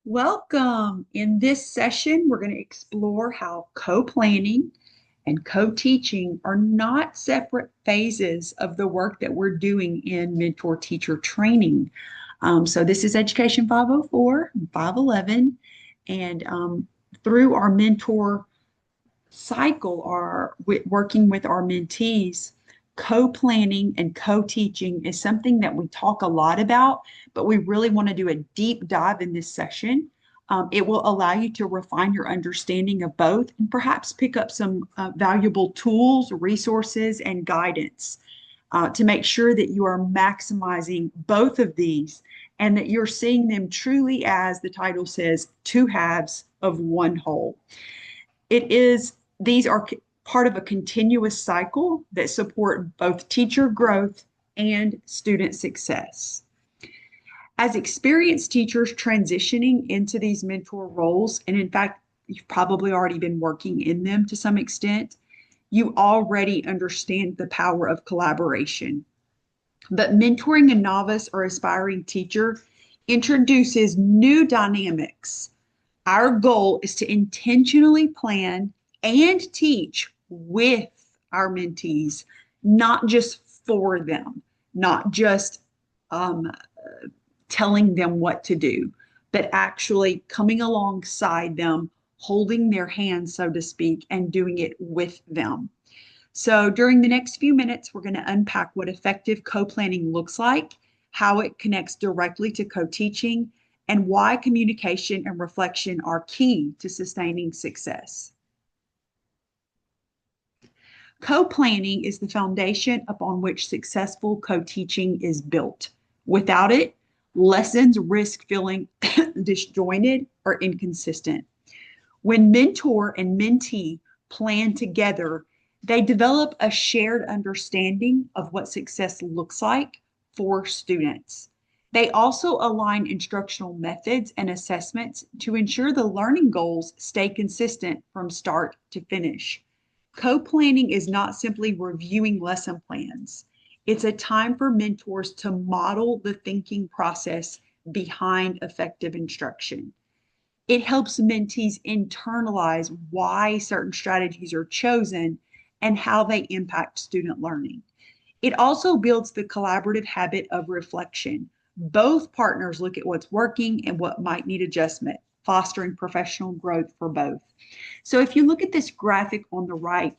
Welcome. In this session, we're going to explore how co-planning and co-teaching are not separate phases of the work that we're doing in mentor teacher training. So this is Education 504 and 511, and through our mentor cycle are working with our mentees. Co-planning and co-teaching is something that we talk a lot about, but we really want to do a deep dive in this session. It will allow you to refine your understanding of both and perhaps pick up some valuable tools, resources, and guidance to make sure that you are maximizing both of these and that you're seeing them truly as the title says, two halves of one whole. These are part of a continuous cycle that support both teacher growth and student success. As experienced teachers transitioning into these mentor roles, and in fact, you've probably already been working in them to some extent, you already understand the power of collaboration. But mentoring a novice or aspiring teacher introduces new dynamics. Our goal is to intentionally plan and teach with our mentees, not just for them, not just telling them what to do, but actually coming alongside them, holding their hand, so to speak, and doing it with them. So during the next few minutes, we're going to unpack what effective co-planning looks like, how it connects directly to co-teaching, and why communication and reflection are key to sustaining success. Co-planning is the foundation upon which successful co-teaching is built. Without it, lessons risk feeling disjointed or inconsistent. When mentor and mentee plan together, they develop a shared understanding of what success looks like for students. They also align instructional methods and assessments to ensure the learning goals stay consistent from start to finish. Co-planning is not simply reviewing lesson plans. It's a time for mentors to model the thinking process behind effective instruction. It helps mentees internalize why certain strategies are chosen and how they impact student learning. It also builds the collaborative habit of reflection. Both partners look at what's working and what might need adjustment, fostering professional growth for both. So if you look at this graphic on the right,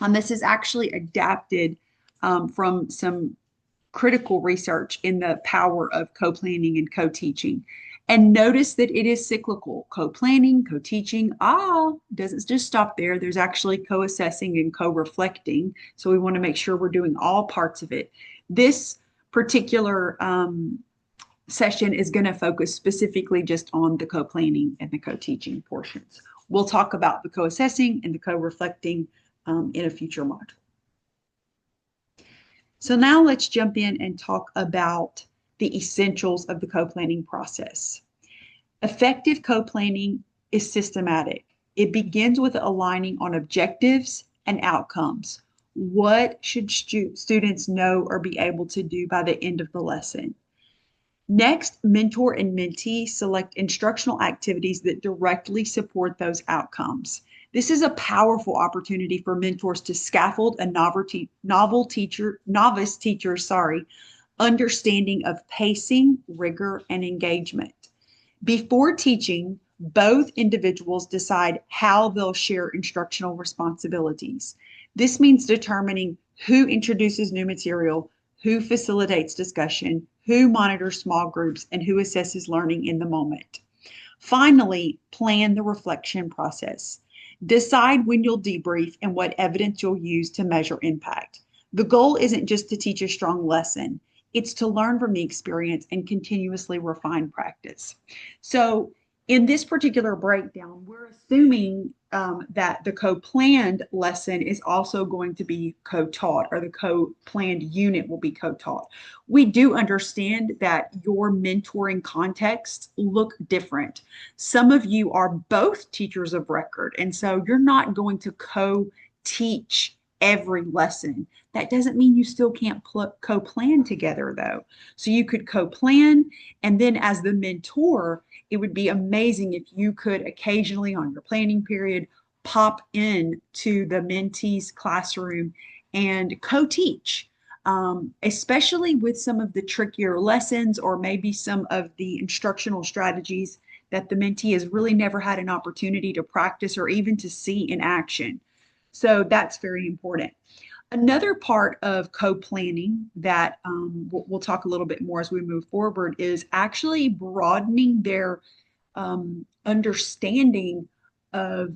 this is actually adapted from some critical research in the power of co-planning and co-teaching. And notice that it is cyclical. Co-planning, co-teaching, doesn't just stop there. There's actually co-assessing and co-reflecting. So we want to make sure we're doing all parts of it. This particular session is going to focus specifically just on the co-planning and the co-teaching portions. We'll talk about the co-assessing and the co-reflecting in a future module. So now let's jump in and talk about the essentials of the co-planning process. Effective co-planning is systematic. It begins with aligning on objectives and outcomes. What should students know or be able to do by the end of the lesson? Next, mentor and mentee select instructional activities that directly support those outcomes. This is a powerful opportunity for mentors to scaffold a novice teacher's understanding of pacing, rigor, and engagement. Before teaching, both individuals decide how they'll share instructional responsibilities. This means determining who introduces new material, who facilitates discussion, who monitors small groups, and who assesses learning in the moment. Finally, plan the reflection process. Decide when you'll debrief and what evidence you'll use to measure impact. The goal isn't just to teach a strong lesson, it's to learn from the experience and continuously refine practice. So in this particular breakdown, we're assuming that the co-planned lesson is also going to be co-taught, or the co-planned unit will be co-taught. We do understand that your mentoring contexts look different. Some of you are both teachers of record, and so you're not going to co-teach every lesson. That doesn't mean you still can't co-plan together though. So you could co-plan, and then as the mentor, it would be amazing if you could occasionally on your planning period pop in to the mentee's classroom and co-teach, especially with some of the trickier lessons or maybe some of the instructional strategies that the mentee has really never had an opportunity to practice or even to see in action. So that's very important. Another part of co-planning that we'll talk a little bit more as we move forward is actually broadening their understanding of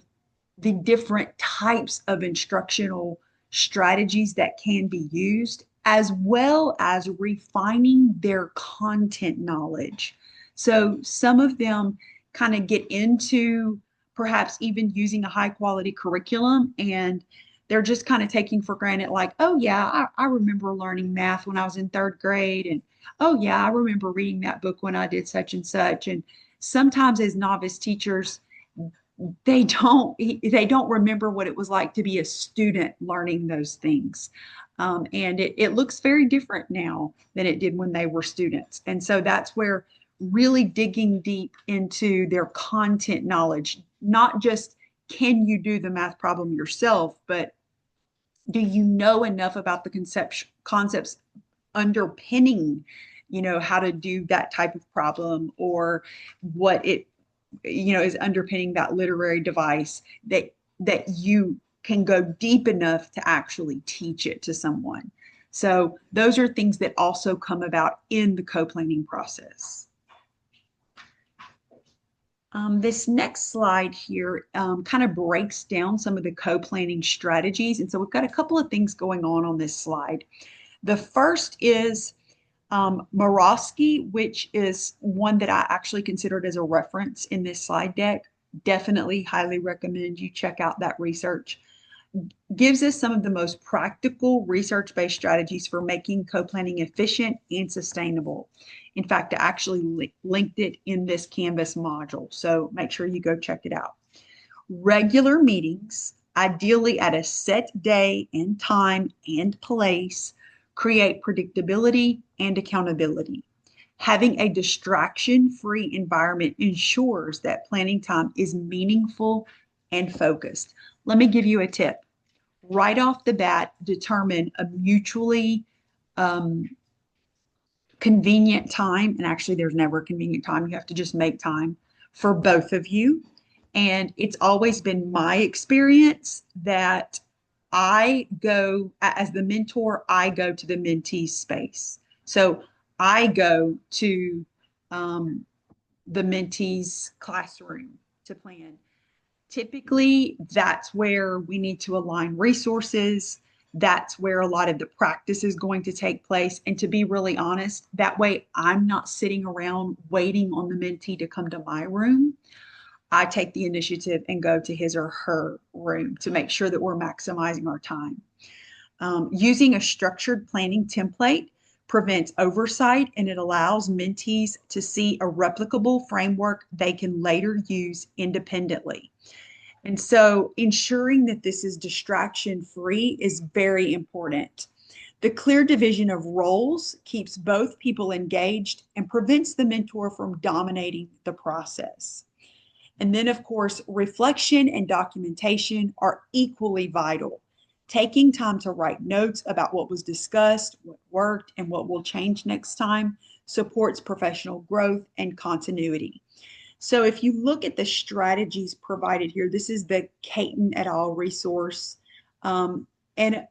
the different types of instructional strategies that can be used, as well as refining their content knowledge. So some of them kind of get into perhaps even using a high quality curriculum, and they're just kind of taking for granted, like, oh, yeah, I remember learning math when I was in third grade. And oh, yeah, I remember reading that book when I did such and such. And sometimes as novice teachers, they don't remember what it was like to be a student learning those things. And it looks very different now than it did when they were students. And so that's where really digging deep into their content knowledge, not just can you do the math problem yourself, but do you know enough about the concepts underpinning, how to do that type of problem, or what it, is underpinning that literary device that you can go deep enough to actually teach it to someone. So those are things that also come about in the co-planning process. This next slide here kind of breaks down some of the co-planning strategies. And so we've got a couple of things going on this slide. The first is Morosky, which is one that I actually considered as a reference in this slide deck. Definitely highly recommend you check out that research. Gives us some of the most practical research-based strategies for making co-planning efficient and sustainable. In fact, I actually linked it in this Canvas module, so make sure you go check it out. Regular meetings, ideally at a set day and time and place, create predictability and accountability. Having a distraction-free environment ensures that planning time is meaningful and focused. Let me give you a tip. Right off the bat, determine a mutually convenient time. And actually, there's never a convenient time. You have to just make time for both of you. And it's always been my experience that I go, as the mentor, I go to the mentee's space. So I go to the mentee's classroom to plan. Typically, that's where we need to align resources. That's where a lot of the practice is going to take place. And to be really honest, that way I'm not sitting around waiting on the mentee to come to my room. I take the initiative and go to his or her room to make sure that we're maximizing our time. Using a structured planning template prevents oversight, and it allows mentees to see a replicable framework they can later use independently. And so ensuring that this is distraction free is very important. The clear division of roles keeps both people engaged and prevents the mentor from dominating the process. And then, of course, reflection and documentation are equally vital. Taking time to write notes about what was discussed, what worked, and what will change next time supports professional growth and continuity. So if you look at the strategies provided here, this is the Caton et al. Resource. And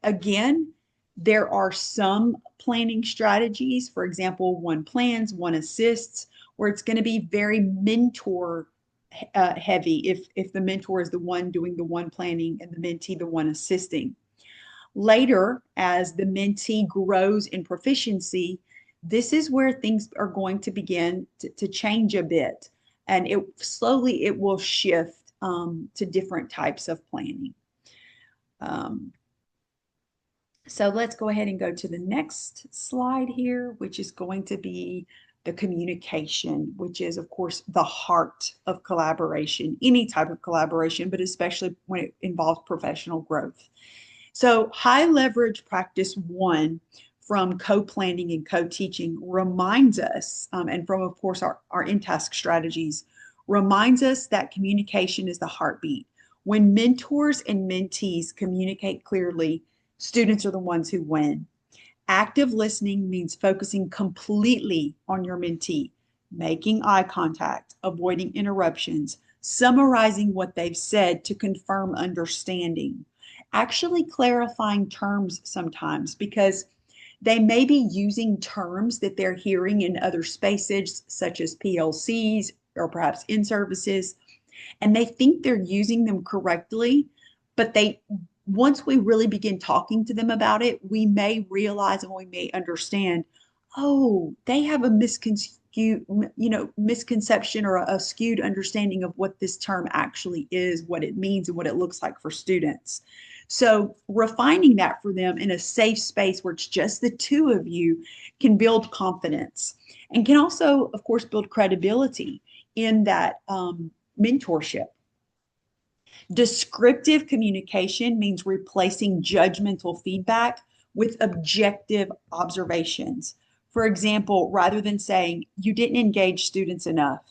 again, there are some planning strategies. For example, one plans, one assists, where it's going to be very mentor heavy if the mentor is the one doing the one planning and the mentee the one assisting. Later, as the mentee grows in proficiency, this is where things are going to begin to change a bit. And it will shift to different types of planning. So let's go ahead and go to the next slide here, which is going to be the communication, which is, of course, the heart of collaboration, any type of collaboration, but especially when it involves professional growth. So, high leverage practice one from co-planning and co-teaching reminds us, and from, of course, our in-task strategies, reminds us that communication is the heartbeat. When mentors and mentees communicate clearly, students are the ones who win. Active listening means focusing completely on your mentee, making eye contact, avoiding interruptions, summarizing what they've said to confirm understanding, actually clarifying terms sometimes because they may be using terms that they're hearing in other spaces, such as PLCs or perhaps in services, and they think they're using them correctly, but they once we really begin talking to them about it, we may realize and we may understand, oh, they have a misconception or a skewed understanding of what this term actually is, what it means, and what it looks like for students. So refining that for them in a safe space where it's just the two of you can build confidence and can also, of course, build credibility in that mentorship. Descriptive communication means replacing judgmental feedback with objective observations. For example, rather than saying, you didn't engage students enough,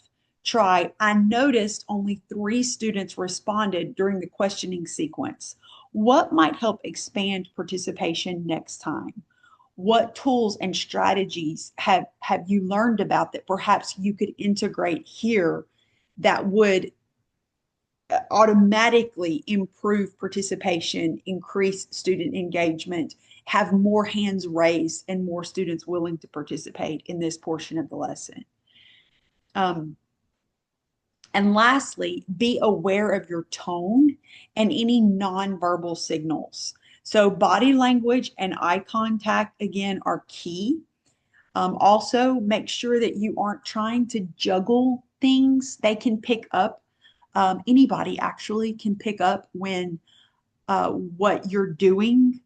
try, I noticed only 3 students responded during the questioning sequence. What might help expand participation next time? What tools and strategies have you learned about that perhaps you could integrate here that would automatically improve participation, increase student engagement, have more hands raised, and more students willing to participate in this portion of the lesson. And lastly, be aware of your tone and any nonverbal signals. So body language and eye contact, again, are key. Also, make sure that you aren't trying to juggle things. They can pick up, anybody actually can pick up when what you're doing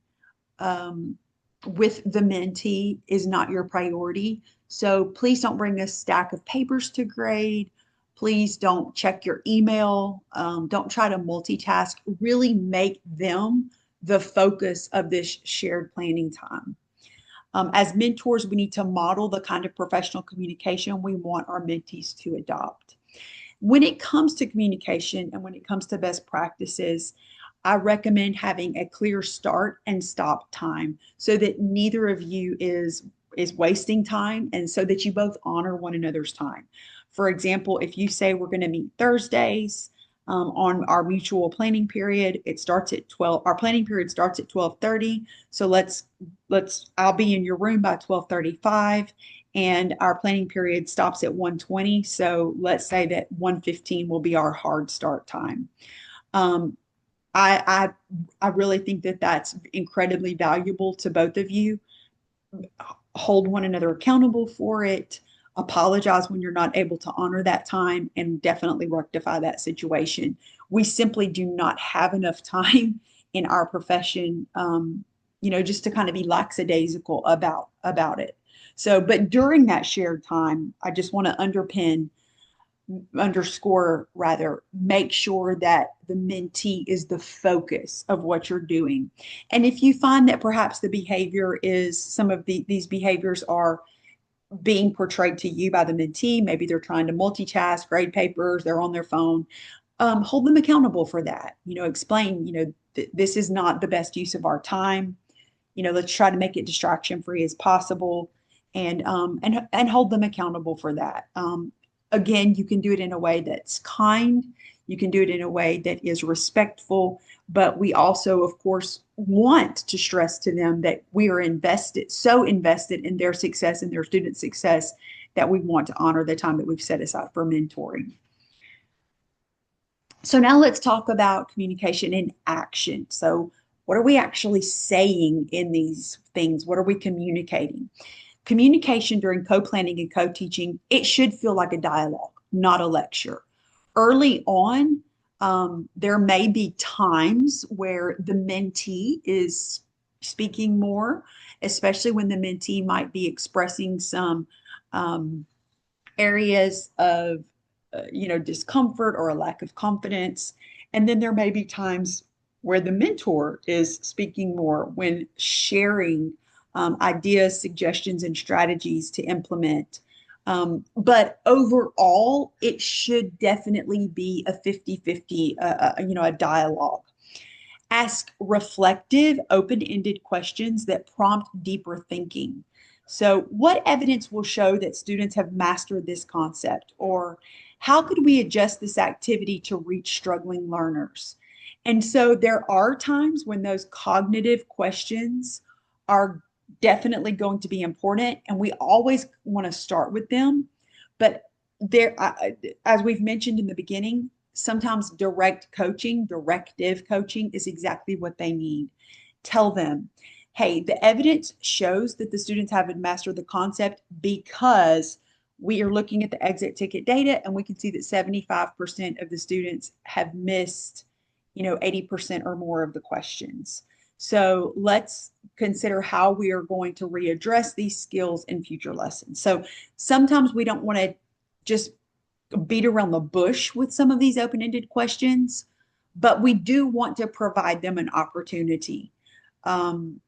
with the mentee is not your priority. So please don't bring a stack of papers to grade. Please don't check your email. Don't try to multitask. Really make them the focus of this shared planning time. As mentors, we need to model the kind of professional communication we want our mentees to adopt. When it comes to communication and when it comes to best practices, I recommend having a clear start and stop time so that neither of you is wasting time and so that you both honor one another's time. For example, if you say we're going to meet Thursdays on our mutual planning period, it starts at 12. Our planning period starts at 12:30. So I'll be in your room by 12:35 and our planning period stops at 1:20. So let's say that 1:15 will be our hard start time. I really think that that's incredibly valuable to both of you. Hold one another accountable for it. Apologize when you're not able to honor that time and definitely rectify that situation. We simply do not have enough time in our profession, just to kind of be lackadaisical about it. So, but during that shared time, I just want to underscore rather, make sure that the mentee is the focus of what you're doing. And if you find that perhaps the behavior is some of these behaviors are being portrayed to you by the mentee, maybe they're trying to multitask, grade papers, they're on their phone, hold them accountable for that. Explain, this is not the best use of our time. Let's try to make it distraction free as possible, and hold them accountable for that. Again, you can do it in a way that's kind. You can do it in a way that is respectful, but we also, of course, want to stress to them that we are so invested in their success and their student success that we want to honor the time that we've set aside for mentoring. So now let's talk about communication in action. So what are we actually saying in these things? What are we communicating? Communication during co-planning and co-teaching, it should feel like a dialogue, not a lecture. Early on, there may be times where the mentee is speaking more, especially when the mentee might be expressing some areas of discomfort or a lack of confidence. And then there may be times where the mentor is speaking more when sharing ideas, suggestions, and strategies to implement. But overall, it should definitely be a 50-50, a dialogue. Ask reflective, open-ended questions that prompt deeper thinking. So, what evidence will show that students have mastered this concept? Or how could we adjust this activity to reach struggling learners? And so, there are times when those cognitive questions are definitely going to be important, and we always want to start with them. But there, as we've mentioned in the beginning, sometimes directive coaching is exactly what they need. Tell them, hey, the evidence shows that the students haven't mastered the concept because we are looking at the exit ticket data and we can see that 75% of the students have missed, 80% or more of the questions. So let's consider how we are going to readdress these skills in future lessons. So sometimes we don't want to just beat around the bush with some of these open-ended questions, but we do want to provide them an opportunity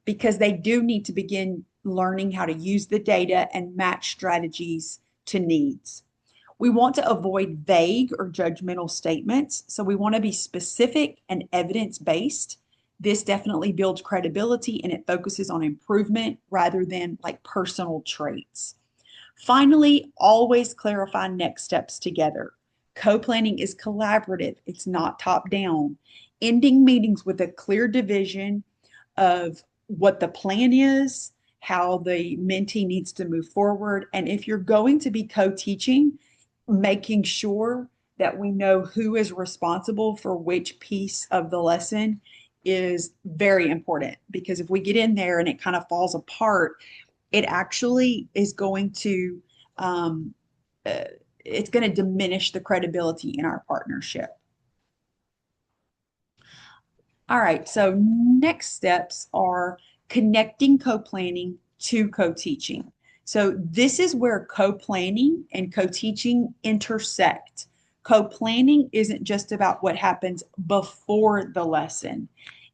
because they do need to begin learning how to use the data and match strategies to needs. We want to avoid vague or judgmental statements, so we want to be specific and evidence-based. This definitely builds credibility and it focuses on improvement rather than like personal traits. Finally, always clarify next steps together. Co-planning is collaborative, it's not top down. Ending meetings with a clear division of what the plan is, how the mentee needs to move forward, and if you're going to be co-teaching, making sure that we know who is responsible for which piece of the lesson is very important, because if we get in there and it kind of falls apart, it actually is going to um, uh, it's going to diminish the credibility in our partnership. All right, so next steps are connecting co-planning to co-teaching. So this is where co-planning and co-teaching intersect. Co-planning isn't just about what happens before the lesson.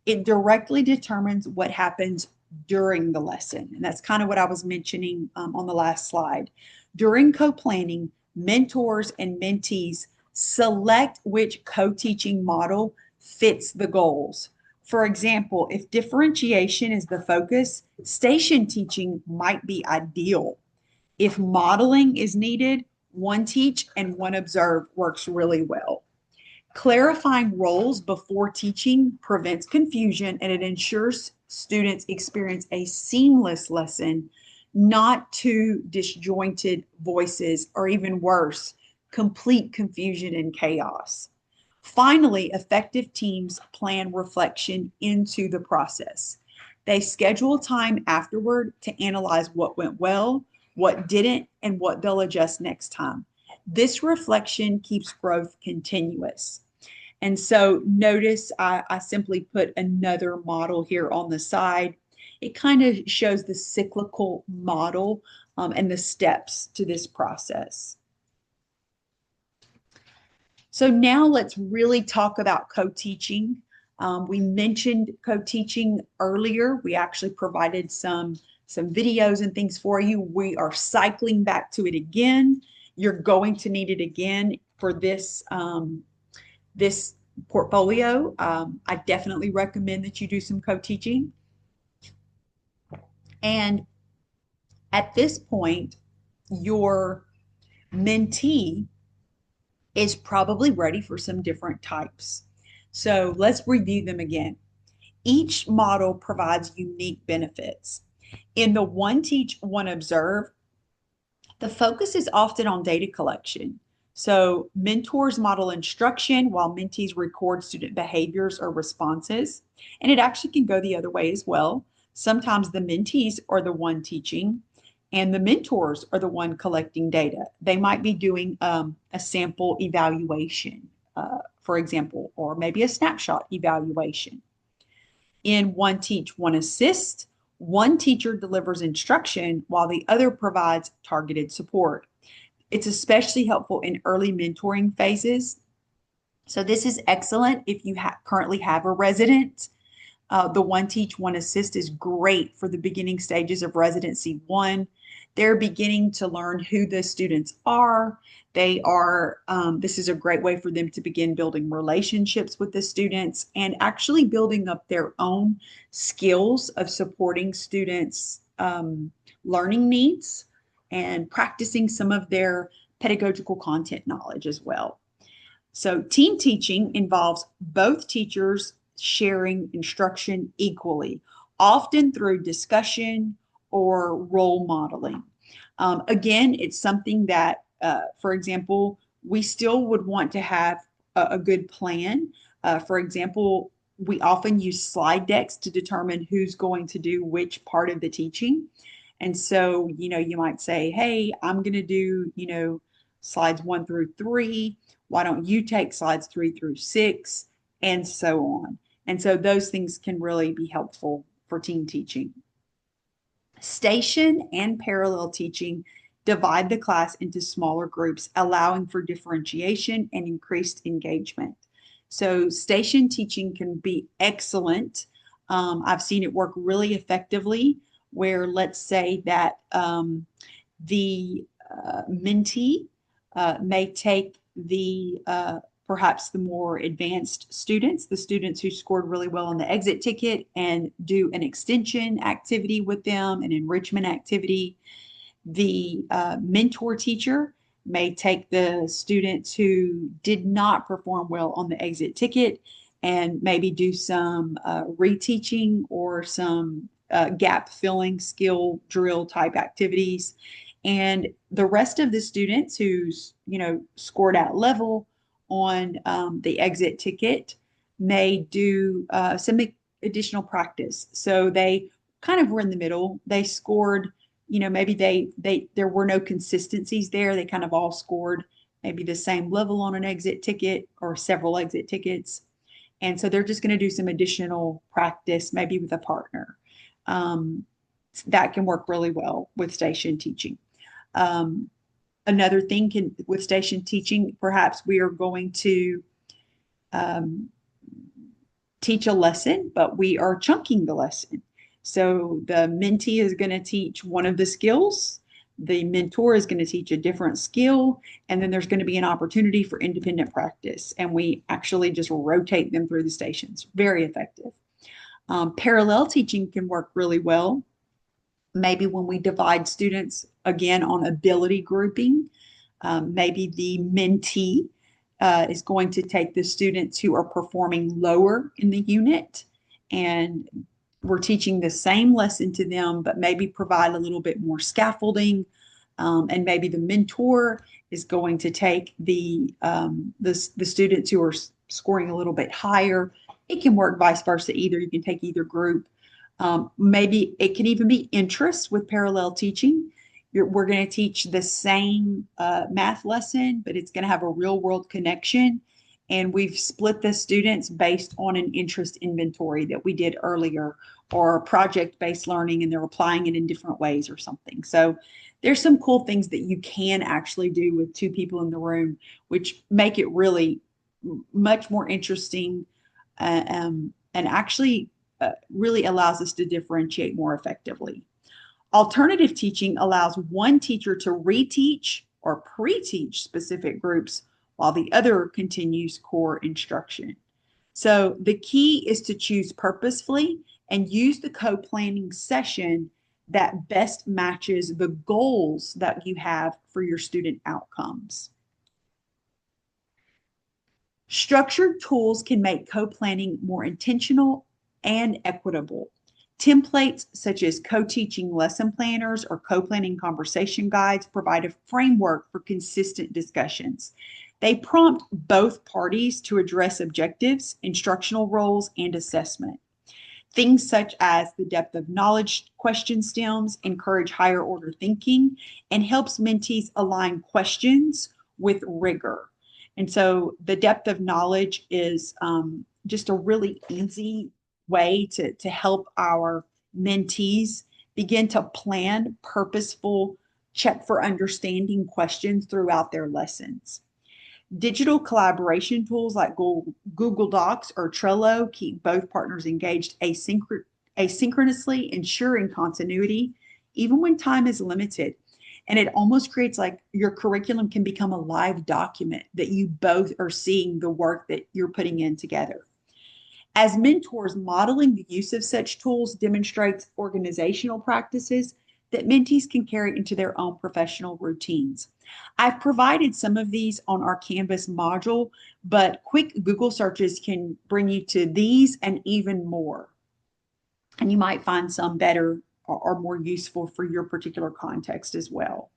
It directly determines what happens during the lesson. And that's kind of what I was mentioning on the last slide. During co-planning, mentors and mentees select which co-teaching model fits the goals. For example, if differentiation is the focus, station teaching might be ideal. If modeling is needed, one teach and one observe works really well. Clarifying roles before teaching prevents confusion and it ensures students experience a seamless lesson, not two disjointed voices, or even worse, complete confusion and chaos. Finally, effective teams plan reflection into the process. They schedule time afterward to analyze what went well, what didn't, and what they'll adjust next time. This reflection keeps growth continuous. And so notice I simply put another model here on the side. It kind of shows the cyclical model and the steps to this process. So now let's really talk about co-teaching. We mentioned co-teaching earlier. We actually provided some videos and things for you. We are cycling back to it again. You're going to need it again for this this portfolio. I definitely recommend that you do some co-teaching. And at this point, your mentee is probably ready for some different types. So let's review them again. Each model provides unique benefits. In the one teach, one observe, the focus is often on data collection. So mentors model instruction while mentees record student behaviors or responses. And it actually can go the other way as well. Sometimes the mentees are the one teaching and the mentors are the one collecting data. They might be doing a sample evaluation, for example, or maybe a snapshot evaluation. In one teach, one assist, one teacher delivers instruction while the other provides targeted support. It's especially helpful in early mentoring phases So this is excellent if you currently have a resident. The One Teach, One Assist is great for the beginning stages of Residency 1. They're beginning to learn who the students are. This is a great way for them to begin building relationships with the students and actually building up their own skills of supporting students' learning needs and practicing some of their pedagogical content knowledge as well. So team teaching involves both teachers sharing instruction equally, often through discussion or role modeling. Again, it's something that, for example, we still would want to have a good plan. For example, we often use slide decks to determine who's going to do which part of the teaching. And so, you might say, hey, I'm going to do, slides 1 through 3. Why don't you take slides 3 through 6, and so on. And so those things can really be helpful for team teaching. Station and parallel teaching divide the class into smaller groups, allowing for differentiation and increased engagement. So station teaching can be excellent. I've seen it work really effectively where let's say that the mentee may take the perhaps the more advanced students, the students who scored really well on the exit ticket, and do an extension activity with them, an enrichment activity. The mentor teacher may take the students who did not perform well on the exit ticket and maybe do some reteaching or some gap filling skill drill type activities. And the rest of the students who's, scored at level on the exit ticket may do some additional practice. So they kind of were in the middle. They scored, maybe there were no consistencies there. They kind of all scored maybe the same level on an exit ticket or several exit tickets. And so they're just going to do some additional practice, maybe with a partner. That can work really well with station teaching. Another thing with station teaching, perhaps we are going to teach a lesson, but we are chunking the lesson. So the mentee is going to teach one of the skills, the mentor is going to teach a different skill, and then there's going to be an opportunity for independent practice. And we actually just rotate them through the stations. Very effective. Parallel teaching can work really well. Maybe when we divide students again on ability grouping, maybe the mentee is going to take the students who are performing lower in the unit, and we're teaching the same lesson to them, but maybe provide a little bit more scaffolding. And maybe the mentor is going to take the students who are scoring a little bit higher. It can work vice versa either. You can take either group. Maybe it can even be interest with parallel teaching. We're going to teach the same math lesson, but it's going to have a real world connection. And we've split the students based on an interest inventory that we did earlier, or project-based learning, and they're applying it in different ways or something. So there's some cool things that you can actually do with 2 people in the room, which make it really much more interesting and actually really allows us to differentiate more effectively. Alternative teaching allows one teacher to reteach or pre-teach specific groups while the other continues core instruction. So the key is to choose purposefully and use the co-planning session that best matches the goals that you have for your student outcomes. Structured tools can make co-planning more intentional and equitable. Templates such as co-teaching lesson planners or co-planning conversation guides provide a framework for consistent discussions. They prompt both parties to address objectives, instructional roles, and assessment. Things such as the depth of knowledge question stems encourage higher order thinking and helps mentees align questions with rigor. And so the depth of knowledge is just a really easy way to help our mentees begin to plan purposeful check for understanding questions throughout their lessons. Digital collaboration tools like Google Docs or Trello keep both partners engaged asynchronously, ensuring continuity, even when time is limited. And it almost creates like your curriculum can become a live document that you both are seeing the work that you're putting in together. As mentors, modeling the use of such tools demonstrates organizational practices that mentees can carry into their own professional routines. I've provided some of these on our Canvas module, but quick Google searches can bring you to these and even more. And you might find some better or more useful for your particular context as well.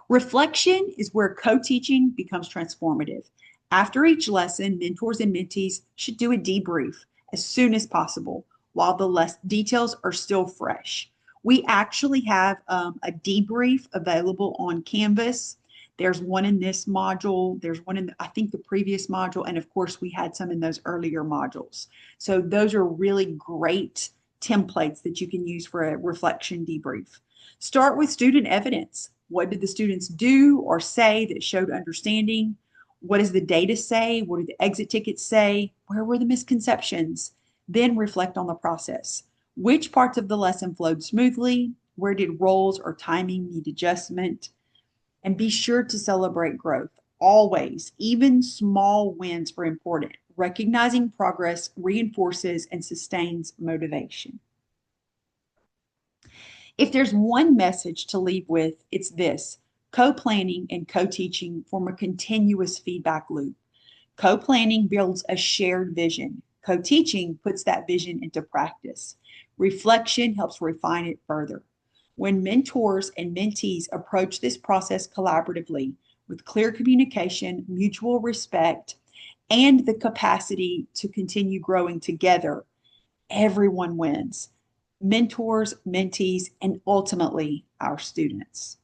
Reflection is where co-teaching becomes transformative. After each lesson, mentors and mentees should do a debrief as soon as possible while the details are still fresh. We actually have a debrief available on Canvas. There's one in this module. There's one in, I think, the previous module. And of course, we had some in those earlier modules. So those are really great templates that you can use for a reflection debrief. Start with student evidence. What did the students do or say that showed understanding? What does the data say? What do the exit tickets say? Where were the misconceptions? Then reflect on the process. Which parts of the lesson flowed smoothly? Where did roles or timing need adjustment? And be sure to celebrate growth. Always, even small wins are important. Recognizing progress reinforces and sustains motivation. If there's one message to leave with, it's this: co-planning and co-teaching form a continuous feedback loop. Co-planning builds a shared vision. Co-teaching puts that vision into practice. Reflection helps refine it further. When mentors and mentees approach this process collaboratively with clear communication, mutual respect, and the capacity to continue growing together, everyone wins. Mentors, mentees, and ultimately our students.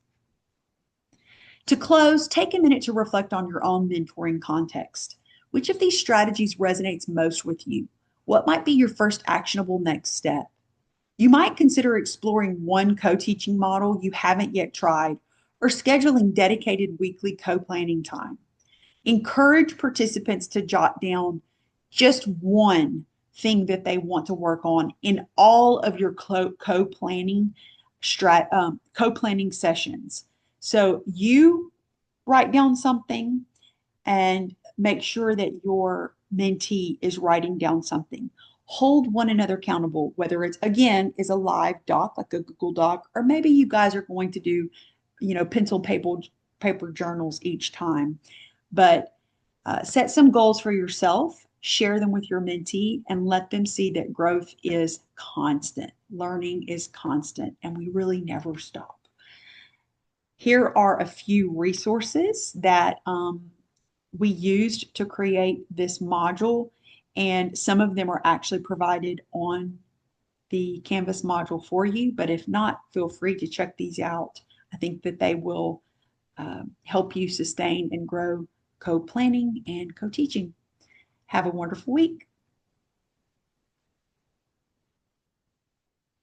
To close, take a minute to reflect on your own mentoring context. Which of these strategies resonates most with you? What might be your first actionable next step? You might consider exploring one co-teaching model you haven't yet tried, or scheduling dedicated weekly co-planning time. Encourage participants to jot down just one thing that they want to work on in all of your co-planning sessions. So you write down something and make sure that your mentee is writing down something. Hold one another accountable, whether it's, again, is a live doc like a Google Doc, or maybe you guys are going to do, pencil paper journals each time. But set some goals for yourself, share them with your mentee, and let them see that growth is constant. Learning is constant, and we really never stop. Here are a few resources that we used to create this module, and some of them are actually provided on the Canvas module for you, but if not, feel free to check these out. I think that they will help you sustain and grow co-planning and co-teaching. Have a wonderful week.